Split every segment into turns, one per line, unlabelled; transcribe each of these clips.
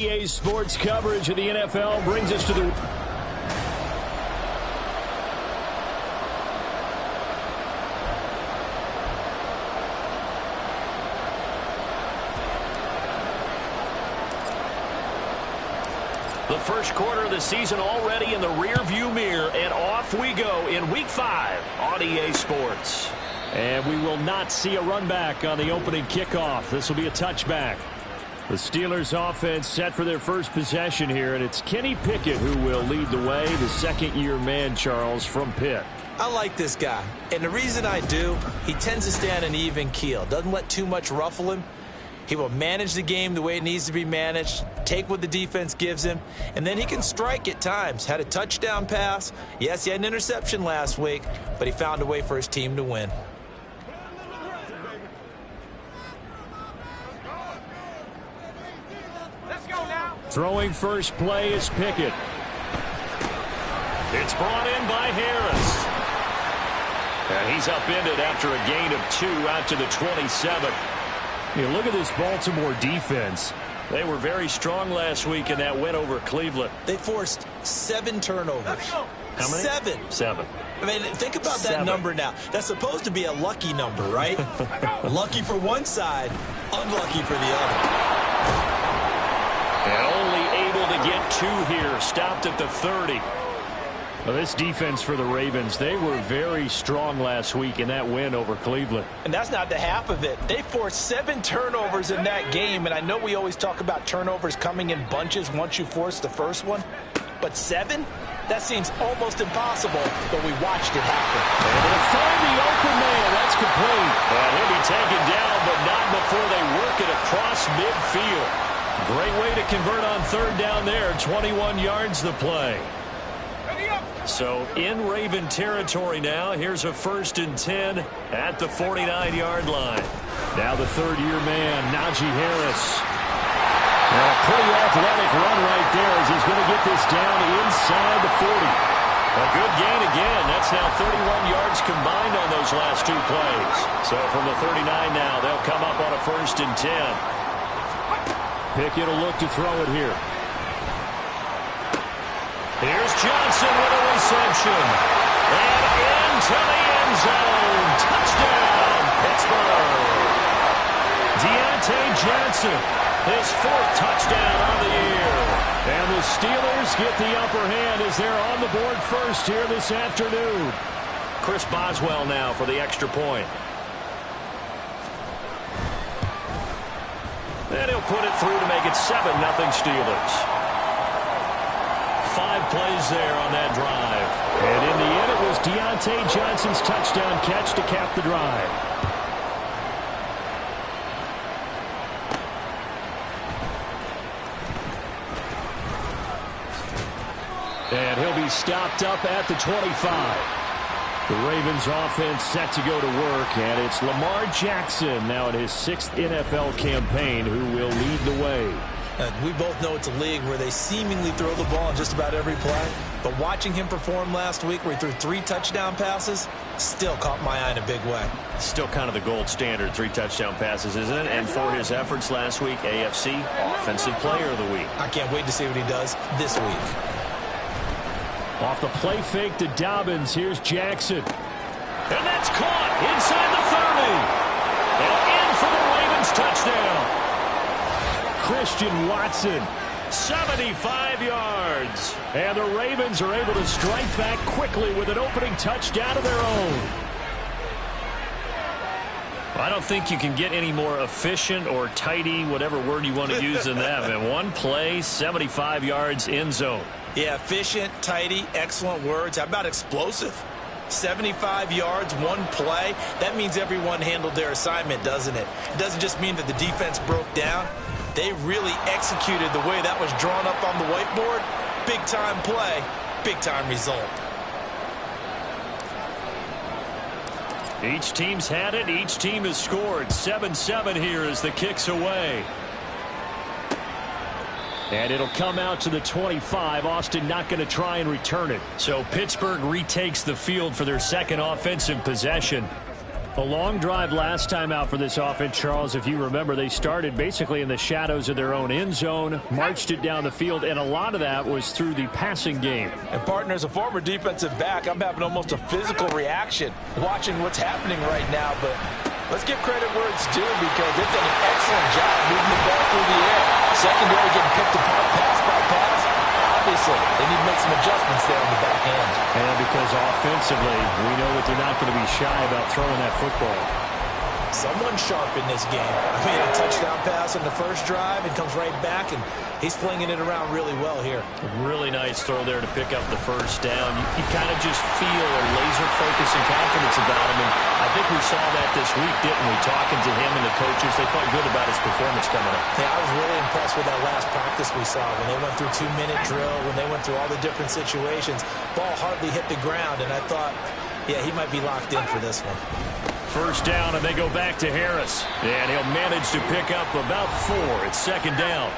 EA Sports coverage of the NFL brings us to the... The first quarter of the season already in the rear-view mirror, and off we go in Week 5 on EA Sports. And we will not see a run back on the opening kickoff. This will be a touchback. The Steelers offense set for their first possession here, and it's Kenny Pickett who will lead the way, the second-year man, Charles, from Pitt.
I like this guy, and the reason I do, he tends to stay on an even keel, doesn't let too much ruffle him. He will manage the game the way it needs to be managed, take what the defense gives him, and then he can strike at times. Had a touchdown pass. Yes, he had an interception last week, but he found a way for his team to win.
Throwing first play is Pickett. It's brought in by Harris. And he's upended after a gain of 2 out to the 27. You look at this Baltimore defense. They were very strong last week in that win over Cleveland.
They forced 7 turnovers.
How many?
7.
7.
I mean, think about that number now. That's supposed to be a lucky number, right? Lucky for one side, unlucky for the other.
And only able to get 2 here. Stopped at the 30. Well, this defense for the Ravens, they were very strong last week in that win over Cleveland.
And that's not the half of it. They forced 7 turnovers in that game, and I know we always talk about turnovers coming in bunches once you force the first one, but 7? That seems almost impossible, but we watched it happen.
And they'll find the open man. That's complete. And he'll be taken down, but not before they work it across midfield. Great way to convert on 3rd down there. 21 yards the play. So in Raven territory now. Here's a 1st and 10 at the 49-yard line. Now the 3rd-year man, Najee Harris. And a pretty athletic run right there as he's going to get this down inside the 40. A good gain again. That's now 31 yards combined on those last 2 plays. So from the 39 now, they'll come up on a 1st and 10. Pickett will look to throw it here. Here's Johnson with a reception. And into the end zone. Touchdown, Pittsburgh. Deontay Johnson, his 4th touchdown on the year. And the Steelers get the upper hand as they're on the board first here this afternoon. Chris Boswell now for the extra point. And he'll put it through to make it 7-0 Steelers. 5 plays there on that drive. And in the end, it was Deontay Johnson's touchdown catch to cap the drive. And he'll be stopped up at the 25. The Ravens offense set to go to work, and it's Lamar Jackson now in his 6th NFL campaign who will lead the way.
We both know it's a league where they seemingly throw the ball in just about every play. But watching him perform last week where he threw 3 touchdown passes still caught my eye in a big way.
Still kind of the gold standard, 3 touchdown passes, isn't it? And for his efforts last week, AFC Offensive Player of the Week.
I can't wait to see what he does this week.
Off the play fake to Dobbins. Here's Jackson. And that's caught inside the 30. And in for the Ravens touchdown. Christian Watson, 75 yards. And the Ravens are able to strike back quickly with an opening touchdown of their own. I don't think you can get any more efficient or tidy, whatever word you want to use in that. And 1 play, 75 yards, end zone.
Yeah, efficient, tidy, excellent words. How about explosive? 75 yards, 1 play. That means everyone handled their assignment, doesn't it? It doesn't just mean that the defense broke down. They really executed the way that was drawn up on the whiteboard. Big-time play, big-time result.
Each team's had it. Each team has scored. 7-7 here as the kick's away. And it'll come out to the 25. Austin not going to try and return it. So Pittsburgh retakes the field for their 2nd offensive possession. A long drive last time out for this offense, Charles. If you remember, they started basically in the shadows of their own end zone, marched it down the field, and a lot of that was through the passing game.
And, partner, as a former defensive back, I'm having almost a physical reaction watching what's happening right now. But let's give credit where it's due because they've done an excellent job moving the ball through the air. Secondary getting picked apart pass by pass. Obviously, they need to make some adjustments there on the back end.
And because offensively, we know that they're not going to be shy about throwing that football.
Someone sharp in this game. I mean, a touchdown pass on the first drive and comes right back, and he's flinging it around really well here.
Really nice throw there to pick up the first down. You kind of just feel a laser focus and confidence about him, and I think we saw that this week, didn't we? Talking to him and the coaches, they felt good about his performance coming up.
Yeah, I was really impressed with that last practice we saw when they went through 2-minute drill, when they went through all the different situations. Ball hardly hit the ground, and I thought, yeah, he might be locked in for this one.
First down, and they go back to Harris. And he'll manage to pick up about 4. It's second down.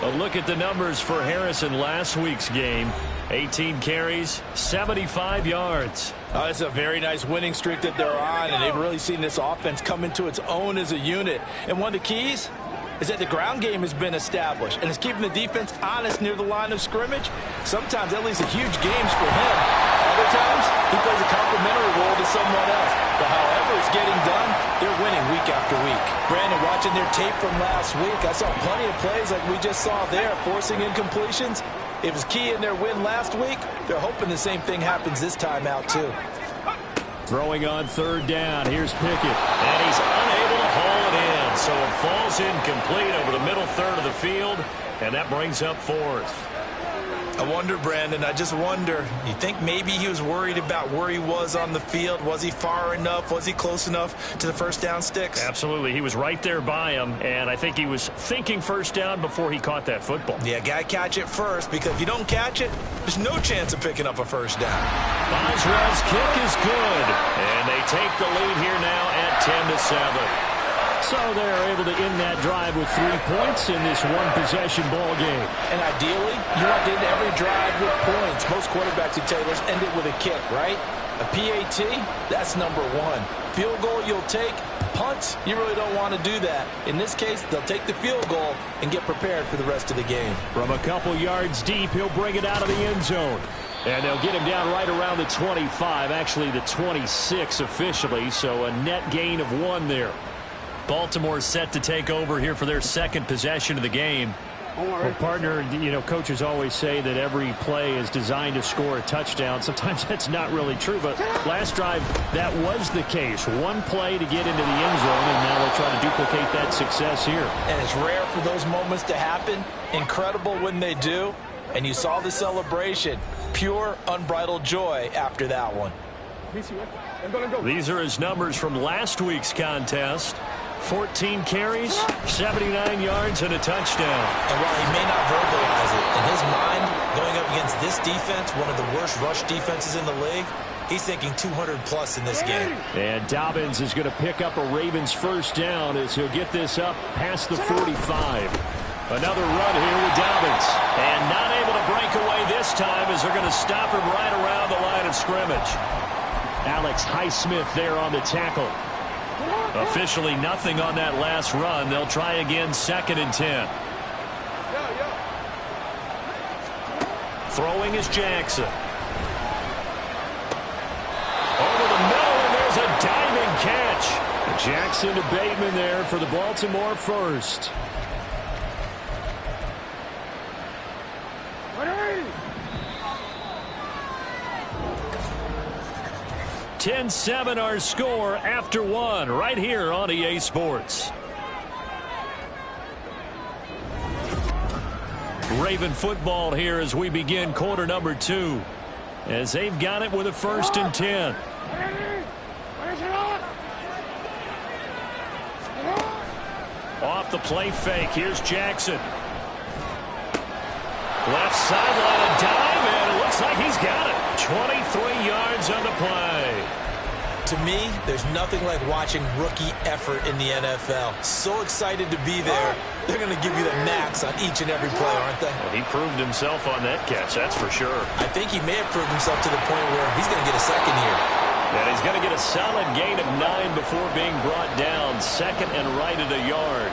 A look at the numbers for Harris in last week's game. 18 carries, 75 yards.
It's a very nice winning streak that they're on, and they've really seen this offense come into its own as a unit. And one of the keys is that the ground game has been established, and it's keeping the defense honest near the line of scrimmage. Sometimes that leads to huge games for him. Other times, he plays a complementary role to someone else. But however it's getting done, they're winning week after week. Brandon, watching their tape from last week, I saw plenty of plays like we just saw there, forcing incompletions. It was key in their win last week. They're hoping the same thing happens this time out, too.
Throwing on third down. Here's Pickett. And he's unable to haul it in. So it falls incomplete over the middle third of the field. And that brings up 4th.
I wonder, Brandon, I just wonder, you think maybe he was worried about where he was on the field? Was he far enough? Was he close enough to the first down sticks?
Absolutely. He was right there by him, and I think he was thinking first down before he caught that football.
Yeah, got to catch it first, because if you don't catch it, there's no chance of picking up a first down.
Boswell's kick is good, and they take the lead here now at 10-7. So they're able to end that drive with 3 points in this one-possession ball game.
And ideally, you want to end every drive with points. Most quarterbacks would tell you, let's end it with a kick, right? A PAT, that's number 1. Field goal you'll take. Punts, you really don't want to do that. In this case, they'll take the field goal and get prepared for the rest of the game.
From a couple yards deep, he'll bring it out of the end zone. And they'll get him down right around the 25, actually the 26 officially, so a net gain of 1 there. Baltimore set to take over here for their second possession of the game. Well, partner, you know, coaches always say that every play is designed to score a touchdown. Sometimes that's not really true, but last drive, that was the case. 1 play to get into the end zone, and now they'll try to duplicate that success here.
And it's rare for those moments to happen. Incredible when they do. And you saw the celebration. Pure, unbridled joy after that one.
These are his numbers from last week's contest. 14 carries, 79 yards, and a touchdown.
And while he may not verbalize it, in his mind, going up against this defense, one of the worst rush defenses in the league, he's thinking 200-plus in this game.
And Dobbins is going to pick up a Ravens first down as he'll get this up past the 45. Another run here with Dobbins. And not able to break away this time as they're going to stop him right around the line of scrimmage. Alex Highsmith there on the tackle. Officially nothing on that last run. They'll try again, 2nd and 10. Throwing is Jackson. Over the middle, and there's a diving catch. Jackson to Bateman there for the Baltimore first. 10-7 our score after 1 right here on EA Sports. Raven football here as we begin quarter number 2. As they've got it with a 1st and 10. Off the play fake. Here's Jackson. Left sideline, a dive, and it looks like he's got it. 23 yards on the play.
To me, there's nothing like watching rookie effort in the NFL. So excited to be there. They're going to give you the max on each and every play, aren't they?
Well, he proved himself on that catch, that's for sure.
I think he may have proved himself to the point where he's going to get a second here.
And he's going to get a solid gain of 9 before being brought down. Second and right at a yard.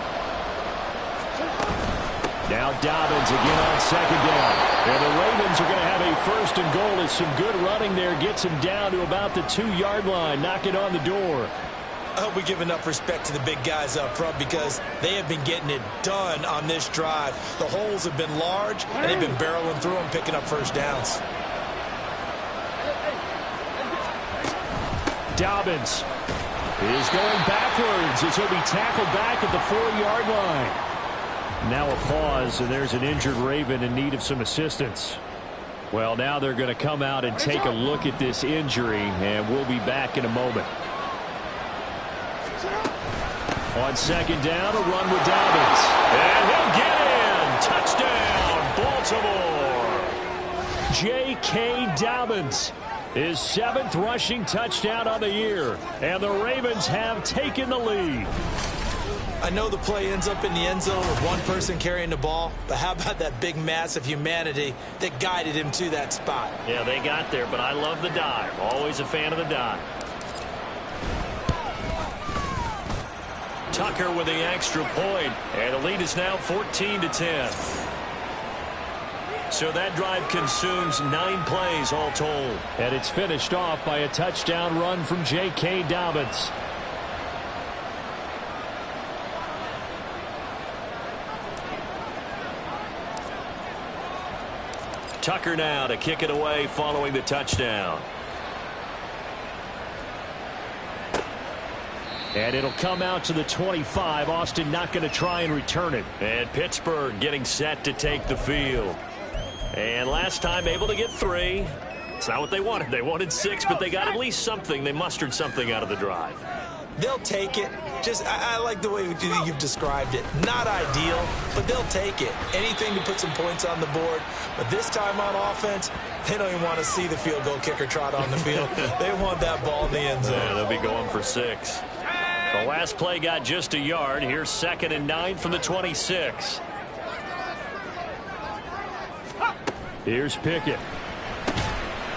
Now Dobbins again on second down. And the Ravens are going to have a first and goal as some good running there gets him down to about the 2-yard line. Knock it on the door.
I hope we give enough respect to the big guys up front because they have been getting it done on this drive. The holes have been large, and they've been barreling through them, picking up first downs.
Dobbins is going backwards as he'll be tackled back at the 4-yard line. Now a pause, and there's an injured Raven in need of some assistance. Well, now they're going to come out and take a look at this injury, and we'll be back in a moment. On second down, a run with Dobbins. And he'll get in. Touchdown, Baltimore. J.K. Dobbins, his 7th rushing touchdown on the year. And the Ravens have taken the lead.
I know the play ends up in the end zone with one person carrying the ball, but how about that big mass of humanity that guided him to that spot?
Yeah, they got there, but I love the dive. Always a fan of the dive. Tucker with the extra point, and the lead is now 14-10. So that drive consumes 9 plays all told. And it's finished off by a touchdown run from J.K. Dobbins. Tucker now to kick it away following the touchdown. And it'll come out to the 25. Austin not going to try and return it. And Pittsburgh getting set to take the field. And last time able to get 3. It's not what they wanted. They wanted 6, but they got at least something. They mustered something out of the drive.
They'll take it. I like the way you've described it. Not ideal, but they'll take it. Anything to put some points on the board. But this time on offense, they don't even want to see the field goal kicker trot on the field. They want that ball in the end zone.
Yeah, they'll be going for 6. The last play got just a yard. Here's 2nd and 9 from the 26. Here's Pickett.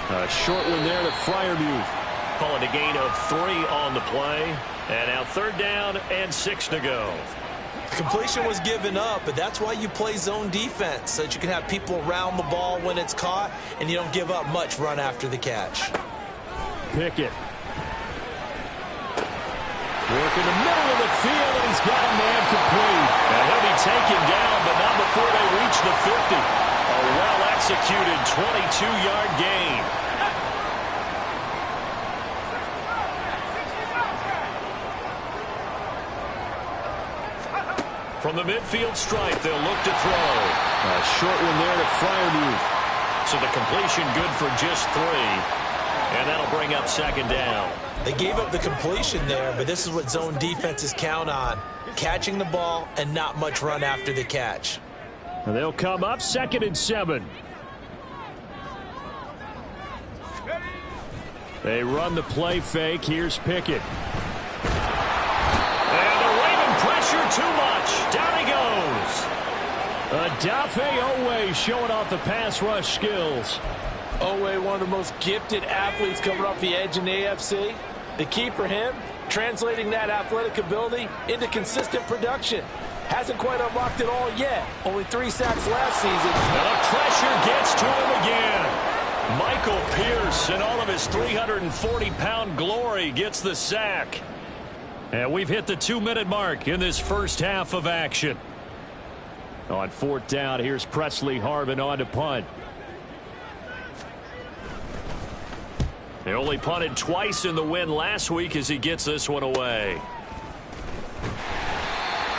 A short one there to Freiermuth. Call it a gain of 3 on the play. And now 3rd down and 6 to go.
Completion was given up, but that's why you play zone defense, so that you can have people around the ball when it's caught, and you don't give up much run after the catch.
Pickett. Working the middle of the field, and he's got a man complete. And he'll be taken down, but not before they reach the 50. A well-executed 22-yard gain. From the midfield stripe, they'll look to throw. A short one there to Freiermuth. So the completion good for just 3. And that'll bring up 2nd down.
They gave up the completion there, but this is what zone defenses count on. Catching the ball and not much run after the catch.
And they'll come up 2nd and 7. They run the play fake. Here's Pickett. And the Raven pressure too much. Down he goes. Odafe Oweh showing off the pass rush skills.
Oweh, one of the most gifted athletes coming off the edge in the AFC. The key for him, translating that athletic ability into consistent production. Hasn't quite unlocked it all yet. Only 3 sacks last season.
And the pressure gets to him again. Michael Pierce, in all of his 340-pound glory, gets the sack. And we've hit the 2-minute mark in this first half of action. On 4th down, here's Presley Harvin on to punt. They only punted twice in the win last week as he gets this one away.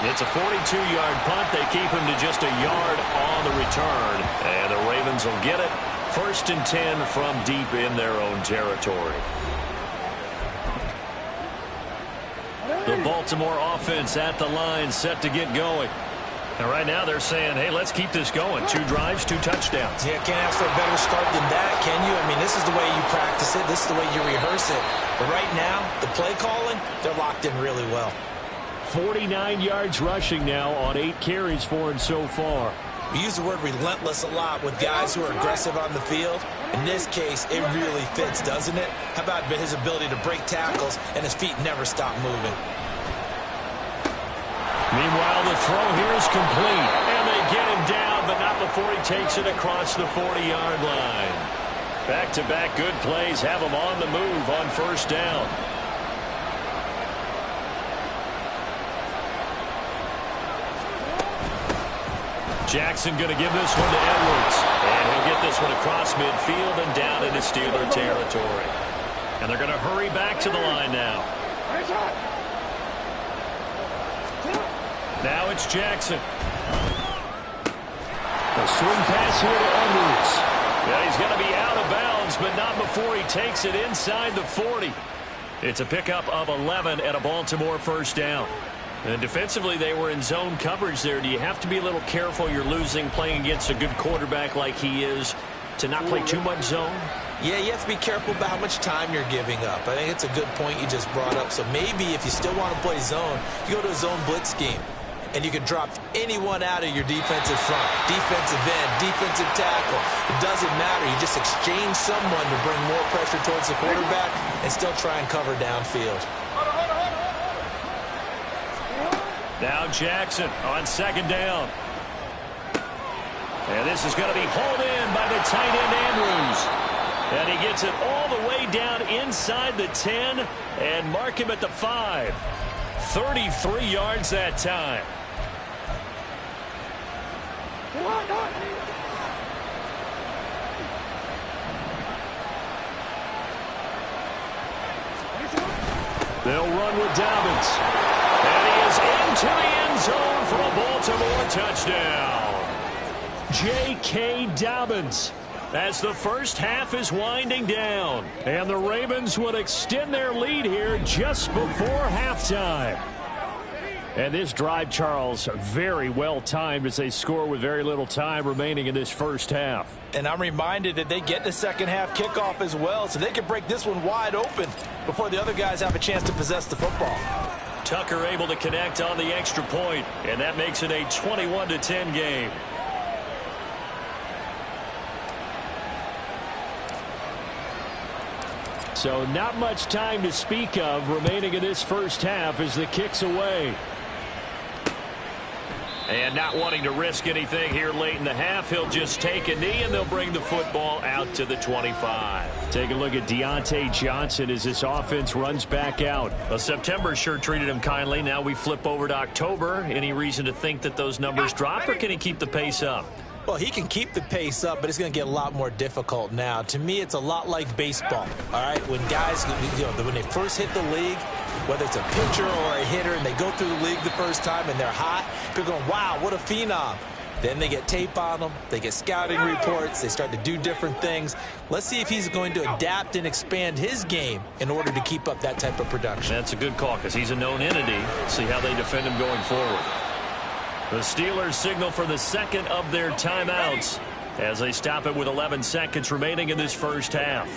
It's a 42-yard punt. They keep him to just a yard on the return. And the Ravens will get it. 1st and 10 from deep in their own territory. The Baltimore offense at the line, set to get going. And right now they're saying, hey, let's keep this going. 2 drives, 2 touchdowns.
Yeah, can't ask for a better start than that, can you? I mean, this is the way you practice it. This is the way you rehearse it. But right now, the play calling, they're locked in really well.
49 yards rushing now on 8 carries for him so far.
We use the word relentless a lot with guys who are aggressive on the field. In this case, it really fits, doesn't it? How about his ability to break tackles and his feet never stop moving?
Meanwhile, the throw here is complete. And they get him down, but not before he takes it across the 40-yard line. Back-to-back good plays have him on the move on first down. Jackson going to give this one to Edwards. And he'll get this one across midfield and down into Steeler territory. And they're going to hurry back to the line now. Now it's Jackson. A swing pass here to Edwards. Yeah, he's going to be out of bounds, but not before he takes it inside the 40. It's a pickup of 11 at a Baltimore first down. And defensively, they were in zone coverage there. Do you have to be a little careful? You're losing playing against a good quarterback like he is to not play too much zone?
Yeah, you have to be careful about how much time you're giving up. I think it's a good point you just brought up. So maybe if you still want to play zone, you go to a zone blitz scheme. And you can drop anyone out of your defensive front, defensive end, defensive tackle. It doesn't matter. You just exchange someone to bring more pressure towards the quarterback and still try and cover downfield.
Now Jackson on second down. And this is going to be hauled in by the tight end Andrews. And he gets it all the way down inside the 10 and mark him at the 5. 33 yards that time. They'll run with Dobbins. And he is into the end zone for a Baltimore touchdown. J.K. Dobbins as the first half is winding down. And the Ravens would extend their lead here just before halftime. And this drive, Charles, very well timed as they score with very little time remaining in this first half.
And I'm reminded that they get the second half kickoff as well, so they can break this one wide open before the other guys have a chance to possess the football.
Tucker able to connect on the extra point, and that makes it a 21-10 game. So not much time to speak of remaining in this first half as the kick's away. And not wanting to risk anything here late in the half, he'll just take a knee and they'll bring the football out to the 25. Take a look at Deontay Johnson as this offense runs back out. Well, September sure treated him kindly. Now we flip over to October. Any reason to think that those numbers drop, or can he keep the pace up?
Well, he can keep the pace up, but it's going to get a lot more difficult now. To me, it's a lot like baseball, all right? When guys, when they first hit the league, whether it's a pitcher or a hitter, and they go through the league the first time and they're hot, people are going, wow, what a phenom. Then they get tape on them, they get scouting reports, they start to do different things. Let's see if he's going to adapt and expand his game in order to keep up that type of production.
That's a good call because he's a known entity. See how they defend him going forward. The Steelers signal for the second of their timeouts as they stop it with 11 seconds remaining in this first half.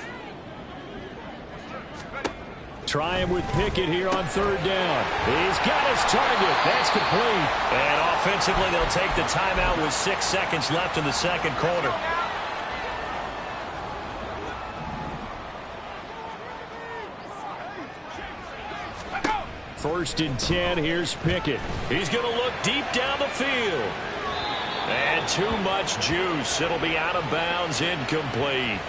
Try him with Pickett here on third down. He's got his target. That's complete. And offensively, they'll take the timeout with 6 seconds left in the second quarter. First and 10, here's Pickett. He's going to look deep down the field. And too much juice. It'll be out of bounds, incomplete.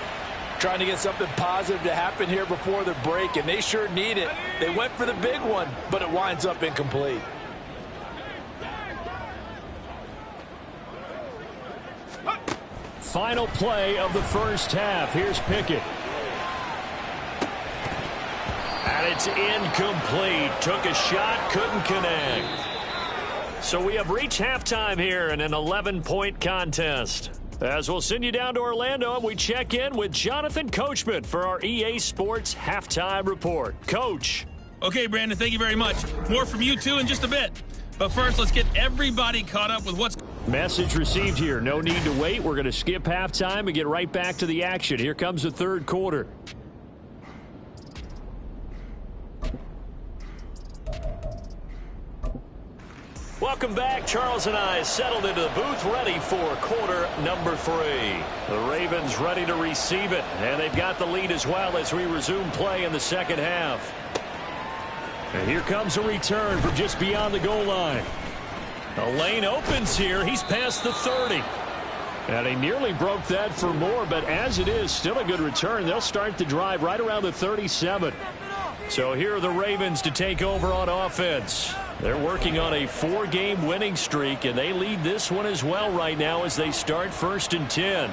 Trying to get something positive to happen here before the break, and they sure need it. They went for the big one, but it winds up incomplete.
Final play of the first half. Here's Pickett. And it's incomplete. Took a shot, couldn't connect. So we have reached halftime here in an 11-point contest. As we'll send you down to Orlando, and we check in with Jonathan Coachman for our EA Sports Halftime Report. Coach.
Okay, Brandon, thank you very much. More from you, too, in just a bit. But first, let's get everybody caught up with what's...
Message received here. No need to wait. We're going to skip halftime and get right back to the action. Here comes the third quarter. Welcome back. Charles and I settled into the booth, ready for quarter number 3. The Ravens ready to receive it, and they've got the lead as well as we resume play in the second half. And here comes a return from just beyond the goal line. A lane opens here. He's past the 30. And he nearly broke that for more, but as it is, still a good return. They'll start the drive right around the 37. So here are the Ravens to take over on offense. They're working on a 4-game winning streak, and they lead this one as well right now as they start 1st and 10.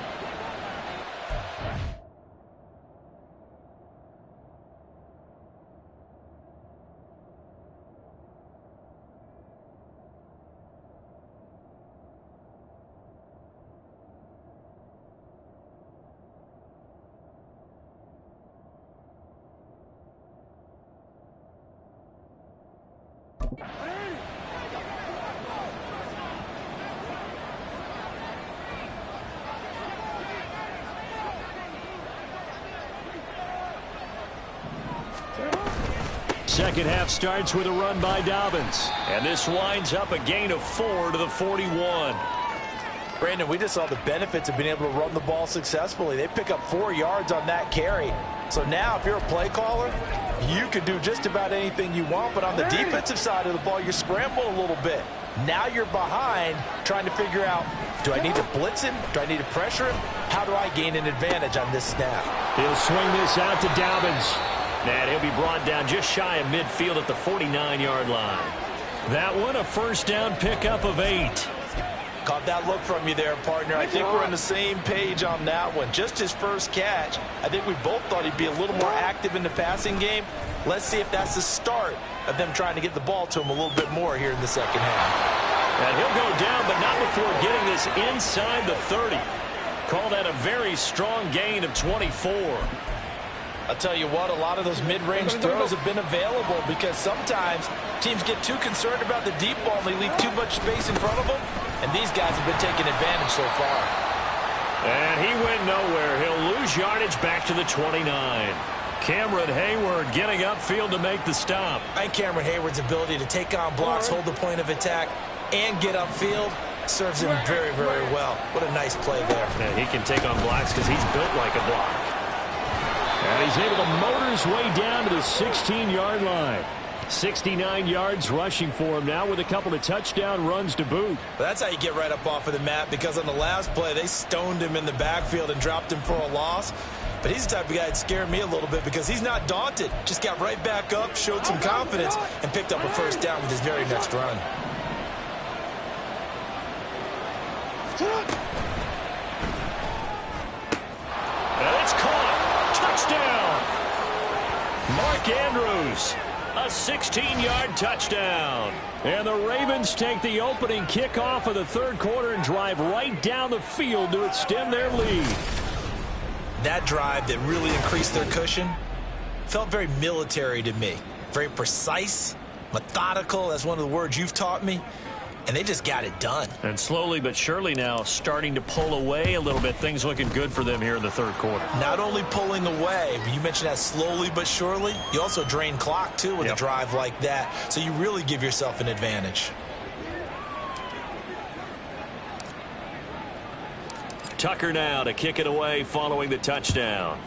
Second half starts with a run by Dobbins. And this winds up a gain of 4 to the 41.
Brandon, we just saw the benefits of being able to run the ball successfully. They pick up 4 yards on that carry. So now if you're a play caller, you can do just about anything you want. But on the defensive side of the ball, you're scrambling a little bit. Now you're behind trying to figure out, do I need to blitz him? Do I need to pressure him? How do I gain an advantage on this snap?
He'll swing this out to Dobbins. And he'll be brought down just shy of midfield at the 49-yard line. That one, a first down pickup of 8.
Caught that look from you there, partner. I think we're on the same page on that one. Just his first catch. I think we both thought he'd be a little more active in the passing game. Let's see if that's the start of them trying to get the ball to him a little bit more here in the second half.
And he'll go down, but not before getting this inside the 30. Call that a very strong gain of 24.
I'll tell you what, a lot of those mid-range throws have been available because sometimes teams get too concerned about the deep ball and they leave too much space in front of them, and these guys have been taking advantage so far.
And he went nowhere. He'll lose yardage back to the 29. Cameron Hayward getting upfield to make the stop.
And Cameron Hayward's ability to take on blocks, hold the point of attack, and get upfield serves him very, very well. What a nice play there.
And he can take on blocks because he's built like a block. And he's able to motor his way down to the 16-yard line. 69 yards rushing for him now with a couple of touchdown runs to boot.
But that's how you get right up off of the mat, because on the last play, they stoned him in the backfield and dropped him for a loss. But he's the type of guy that scared me a little bit because he's not daunted. Just got right back up, showed some confidence, and picked up a first down with his very next run.
And it's caught. Touchdown. Mark Andrews, a 16-yard touchdown. And the Ravens take the opening kickoff of the third quarter and drive right down the field to extend their lead.
That drive that really increased their cushion felt very military to me. Very precise, methodical. That's one of the words you've taught me. And they just got it done.
And slowly but surely now starting to pull away a little bit. Things looking good for them here in the third quarter.
Not only pulling away, but you mentioned that slowly but surely. You also drain clock, too, with a drive like that. So you really give yourself an advantage.
Tucker now to kick it away following the touchdown.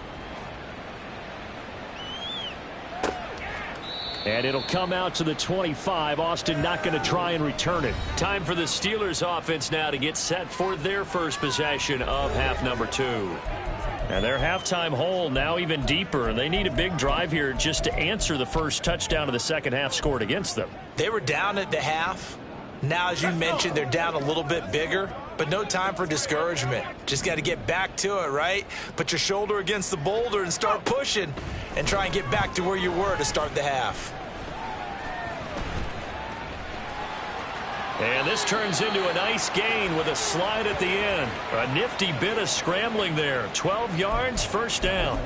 And it'll come out to the 25. Austin not going to try and return it. Time for the Steelers offense now to get set for their first possession of half number 2. And their halftime hole now even deeper. And they need a big drive here just to answer the first touchdown of the second half scored against them.
They were down at the half. Now, as you mentioned, they're down a little bit bigger. But no time for discouragement. Just got to get back to it, right? Put your shoulder against the boulder and start pushing. And try and get back to where you were to start the half.
And this turns into a nice gain with a slide at the end. A nifty bit of scrambling there. 12 yards, first down.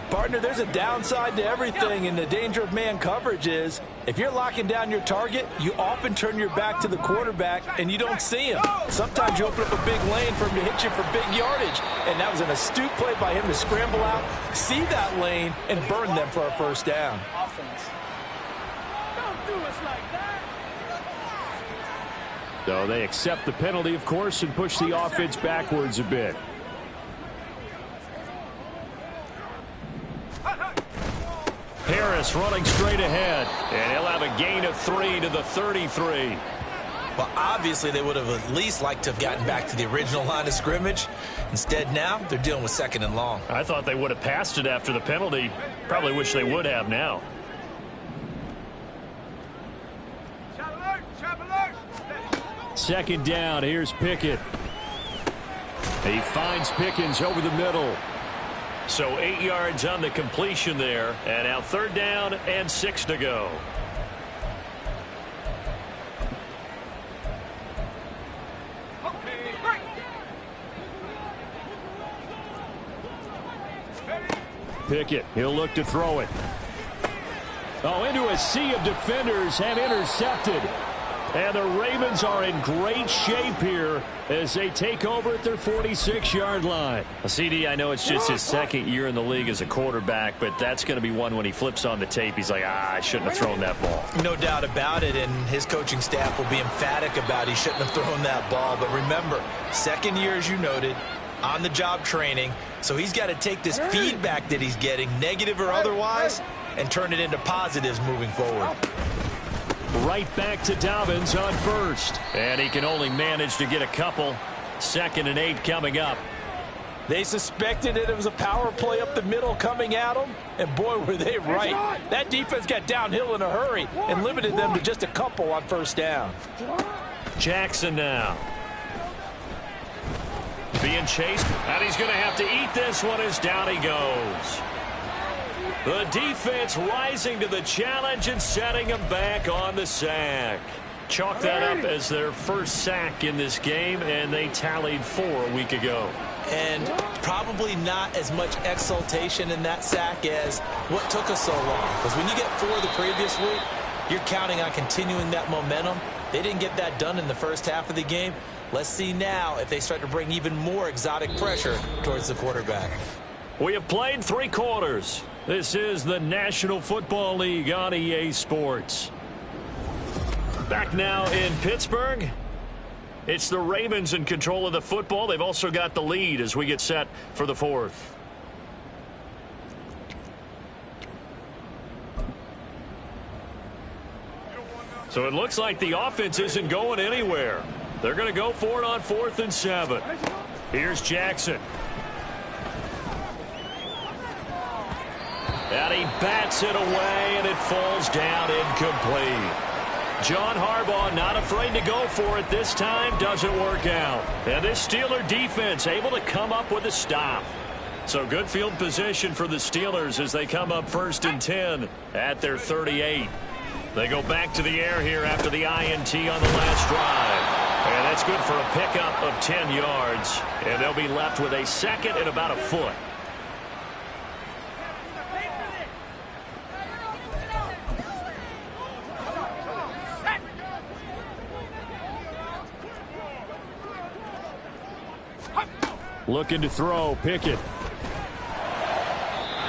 Partner, there's a downside to everything, and the danger of man coverage is if you're locking down your target, you often turn your back to the quarterback and you don't see him. Sometimes you open up a big lane for him to hit you for big yardage, and that was an astute play by him to scramble out, see that lane, and burn them for a first down.
Offense. Don't do us like that.
So they accept the penalty, of course, and push the offense backwards a bit. Harris running straight ahead, and he'll have a gain of 3 to the 33.
Well, obviously, they would have at least liked to have gotten back to the original line of scrimmage. Instead, now they're dealing with 2nd and long.
I thought they would have passed it after the penalty. Probably wish they would have now. Second down, here's Pickett. He finds Pickens over the middle. So 8 yards on the completion there. And now 3rd down and 6 to go. Pickett, he'll look to throw it. Oh, into a sea of defenders and intercepted. And the Ravens are in great shape here as they take over at their 46-yard line. CD, I know it's just his 2nd year in the league as a quarterback, but that's going to be one when he flips on the tape. He's like, I shouldn't have thrown that ball.
No doubt about it, and his coaching staff will be emphatic about he shouldn't have thrown that ball. But remember, 2nd year, as you noted, on-the-job training, so he's got to take this feedback that he's getting, negative or otherwise, and turn it into positives moving forward.
Right back to Dobbins on 1st. And he can only manage to get a couple. 2nd and 8 coming up.
They suspected it was a power play up the middle coming at them, and boy, were they right. That defense got downhill in a hurry and limited them to just a couple on 1st down.
Jackson now. Being chased, and he's going to have to eat this one as down he goes. The defense rising to the challenge and setting him back on the sack. Chalk that up as their first sack in this game, and they tallied 4 a week ago.
And probably not as much exultation in that sack as what took us so long. Because when you get 4 the previous week, you're counting on continuing that momentum. They didn't get that done in the first half of the game. Let's see now if they start to bring even more exotic pressure towards the quarterback.
We have played 3 quarters. This is the National Football League on EA Sports. Back now in Pittsburgh. It's the Ravens in control of the football. They've also got the lead as we get set for the 4th. So it looks like the offense isn't going anywhere. They're going to go for it on 4th and 7. Here's Jackson. And he bats it away, and it falls down incomplete. John Harbaugh not afraid to go for it this time. Doesn't work out. And this Steeler defense able to come up with a stop. So good field position for the Steelers as they come up 1st and 10 at their 38. They go back to the air here after the INT on the last drive. And that's good for a pickup of 10 yards. And they'll be left with a 2nd and about a foot. Looking to throw, Pickett.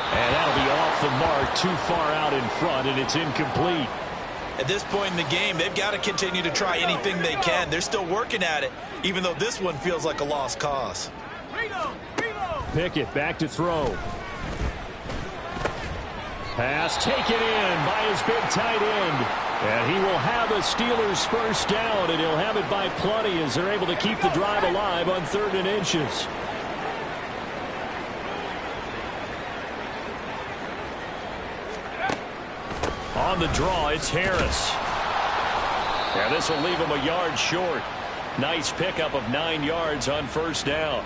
And that'll be off the mark, too far out in front, and it's incomplete.
At this point in the game, they've got to continue to try anything they can. They're still working at it, even though this one feels like a lost cause.
Pickett back to throw. Pass taken in by his big tight end. And he will have a Steelers 1st down, and he'll have it by plenty as they're able to keep the drive alive on 3rd and inches. On the draw, it's Harris. And this will leave him a yard short. Nice pickup of 9 yards on 1st down.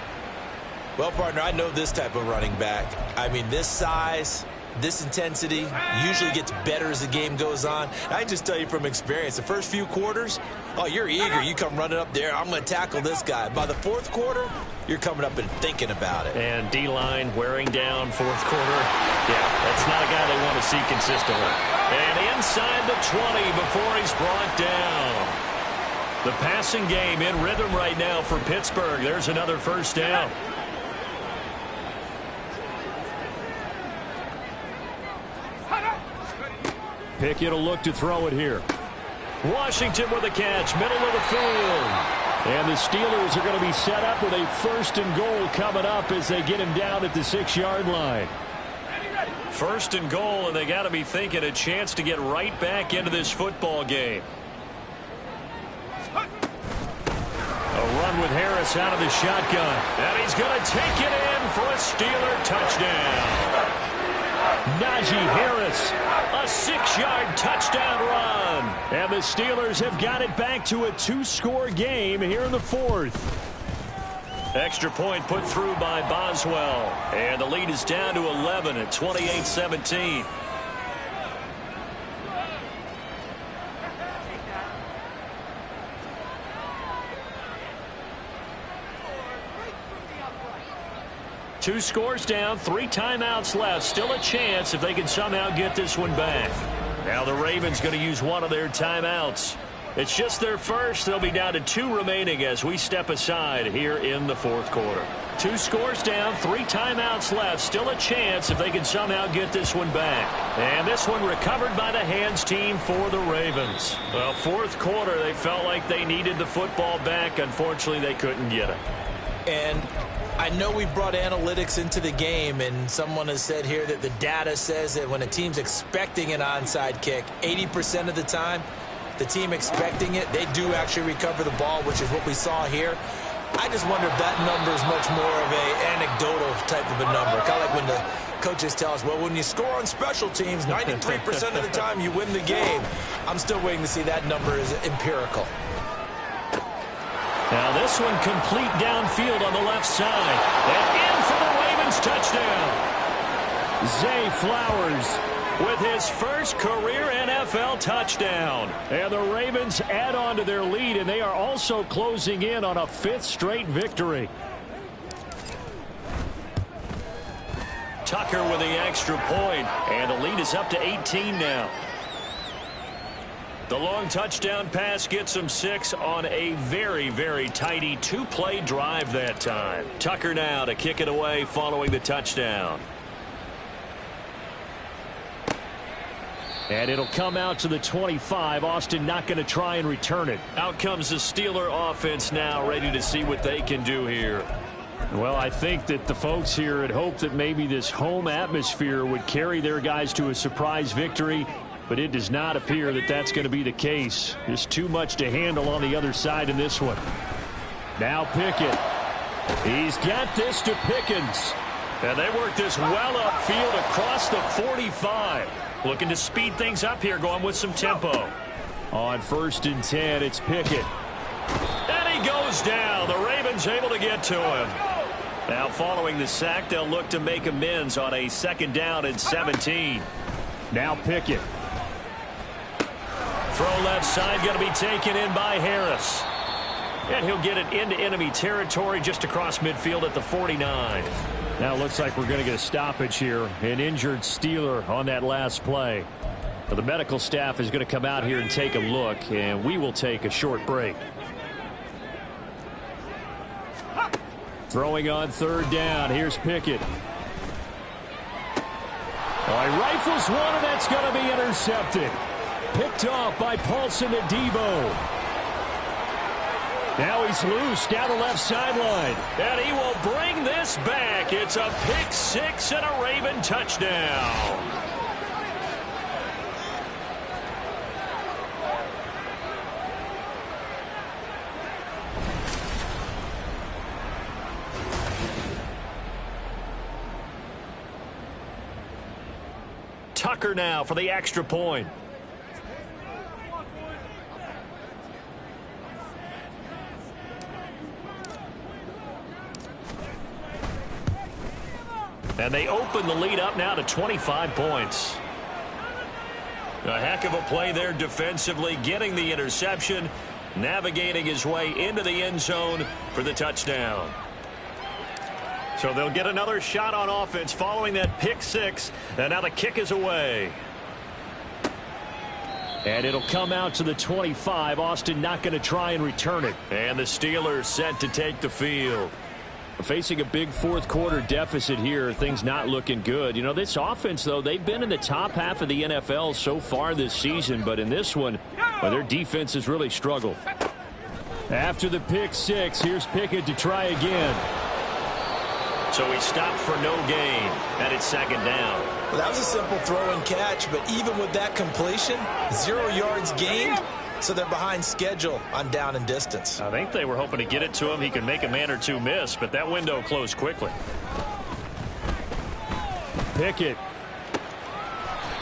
Well, partner, I know this type of running back. I mean, this size, this intensity usually gets better as the game goes on. I just tell you from experience, the first few quarters, oh, you're eager. You come running up there, I'm going to tackle this guy. By the 4th quarter, you're coming up and thinking about it.
And D-line wearing down 4th quarter. Yeah, that's not a guy they want to see consistently. And inside the 20 before he's brought down. The passing game in rhythm right now for Pittsburgh. There's another 1st down. Pickett will look to throw it here. Washington with a catch, middle of the field. And the Steelers are going to be set up with a 1st and goal coming up as they get him down at the 6-yard line. 1st and goal, and they got to be thinking a chance to get right back into this football game. A run with Harris out of the shotgun. And he's going to take it in for a Steeler touchdown. Najee Harris, a 6-yard touchdown run. And the Steelers have got it back to a 2-score game here in the 4th. Extra point put through by Boswell. And the lead is down to 11 at 28-17. Two scores down, 3 timeouts left. Still a chance if they can somehow get this one back. Now the Ravens going to use one of their timeouts. It's just their first. They'll be down to 2 remaining as we step aside here in the 4th quarter. 2 scores down, 3 timeouts left. Still a chance if they can somehow get this one back. And this one recovered by the hands team for the Ravens. Well, 4th quarter, they felt like they needed the football back. Unfortunately, they couldn't get it.
And I know we brought analytics into the game, and someone has said here that the data says that when a team's expecting an onside kick, 80% of the time, the team expecting it, they do actually recover the ball, which is what we saw here. I just wonder if that number is much more of an anecdotal type of a number. Kind of like when the coaches tell us, well, when you score on special teams, 93% of the time you win the game. I'm still waiting to see that number is empirical.
Now this one complete downfield on the left side. And in for the Ravens touchdown. Zay Flowers with his first career NFL touchdown. And the Ravens add on to their lead, and they are also closing in on a 5th straight victory. Tucker with the extra point, and the lead is up to 18 now. The long touchdown pass gets them 6 on a very, very tidy 2-play drive that time. Tucker now to kick it away following the touchdown. And it'll come out to the 25. Austin not going to try and return it. Out comes the Steeler offense now, ready to see what they can do here. Well, I think that the folks here had hoped that maybe this home atmosphere would carry their guys to a surprise victory. But it does not appear that that's going to be the case. There's too much to handle on the other side in this one. Now Pickett. He's got this to Pickens. And they work this well upfield across the 45. Looking to speed things up here, going with some tempo. On 1st and 10, it's Pickett. And he goes down. The Ravens able to get to him. Now following the sack, they'll look to make amends on a 2nd down and 17. Now Pickett. Throw left side, going to be taken in by Harris. And he'll get it into enemy territory just across midfield at the 49. Now it looks like we're going to get a stoppage here. An injured Steeler on that last play. But the medical staff is going to come out here and take a look, and we will take a short break. Throwing on 3rd down. Here's Pickett. Oh, he rifles one, and that's going to be intercepted. Picked off by Paulson Adebo. Now he's loose down the left sideline. And he will bring this back. It's a pick 6 and a Raven touchdown. Tucker now for the extra point. And they open the lead up now to 25 points. A heck of a play there defensively, getting the interception, navigating his way into the end zone for the touchdown. So they'll get another shot on offense following that pick 6, and now the kick is away. And it'll come out to the 25. Austin not going to try and return it. And the Steelers set to take the field. Facing a big 4th quarter deficit here, things not looking good. You know, this offense, though, they've been in the top half of the NFL so far this season, but in this one, Well, their defense has really struggled. After the pick six, here's Pickett to try again. So he stopped for no gain, and it's second down.
Well, that was a simple throw and catch, but even with that completion, 0 yards gained, so they're behind schedule on down and distance.
I think they were hoping to get it to him. He could make a man or two miss, but that window closed quickly. Pickett.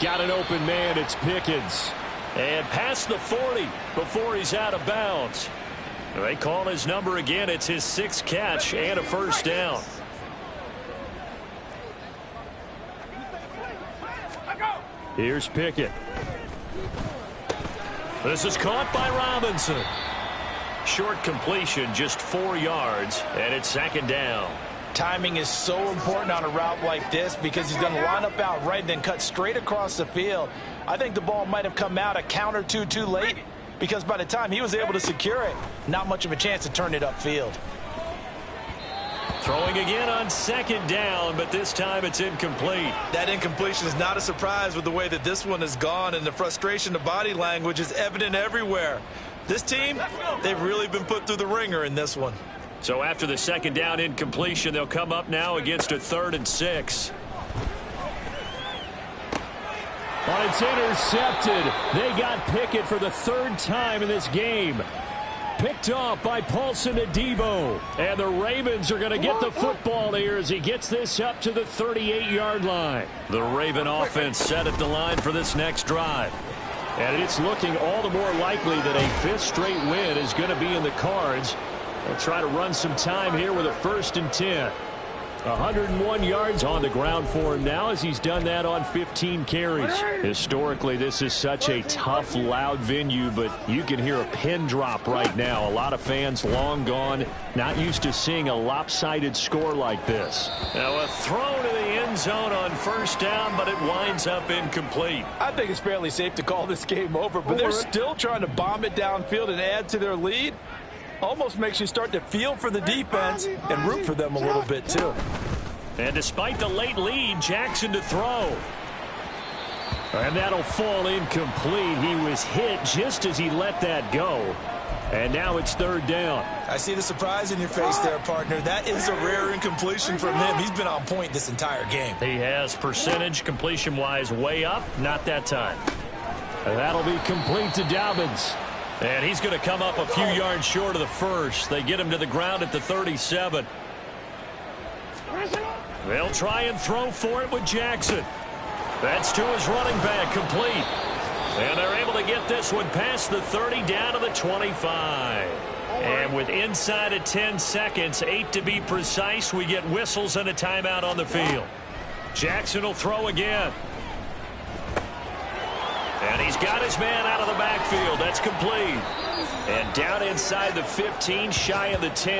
Got an open man. It's Pickens. And past the 40 before he's out of bounds. They call his number again. It's his 6th catch and a first down. Here's Pickett. This is caught by Robinson. Short completion, just 4 yards, and it's second down.
Timing is so important on a route like this because he's going to line up out right and then cut straight across the field. I think the ball might have come out a count or two too late because by the time he was able to secure it, not much of a chance to turn it upfield.
Throwing again on second down, but this time it's incomplete.
That incompletion is not a surprise with the way that this one has gone, and the frustration of body language is evident everywhere. This team, they've really been put through the ringer in this one.
So after the second down incompletion, they'll come up now against a 3rd and 6. Well, it's intercepted. They got Pickett for the 3rd time in this game. Picked off by Paulson Adebo. And the Ravens are going to get the football here as he gets this up to the 38-yard line. The Raven offense set at the line for this next drive. And it's looking all the more likely that a 5th straight win is going to be in the cards. They'll try to run some time here with a 1st and 10. 101 yards on the ground for him now as he's done that on 15 carries. Historically, this is such a tough, loud venue, but you can hear a pin drop right now. A lot of fans long gone, not used to seeing a lopsided score like this. Now a throw to the end zone on 1st down, but it winds up incomplete.
I think it's fairly safe to call this game over, but they're still trying to bomb it downfield and add to their lead. Almost makes you start to feel for the defense and root for them a little bit, too.
And despite the late lead, Jackson to throw. And that'll fall incomplete. He was hit just as he let that go. And now it's 3rd down.
I see the surprise in your face there, partner. That is a rare incompletion from him. He's been on point this entire game.
He has percentage completion-wise way up. Not that time. And that'll be complete to Dobbins. And he's going to come up a few yards short of the 1st. They get him to the ground at the 37. They'll try and throw for it with Jackson. That's to his running back, complete. And they're able to get this one past the 30 down to the 25. And with inside of 10 seconds, 8 to be precise, we get whistles and a timeout on the field. Jackson will throw again. And he's got his man out of the backfield. That's complete. And down inside the 15, shy of the 10.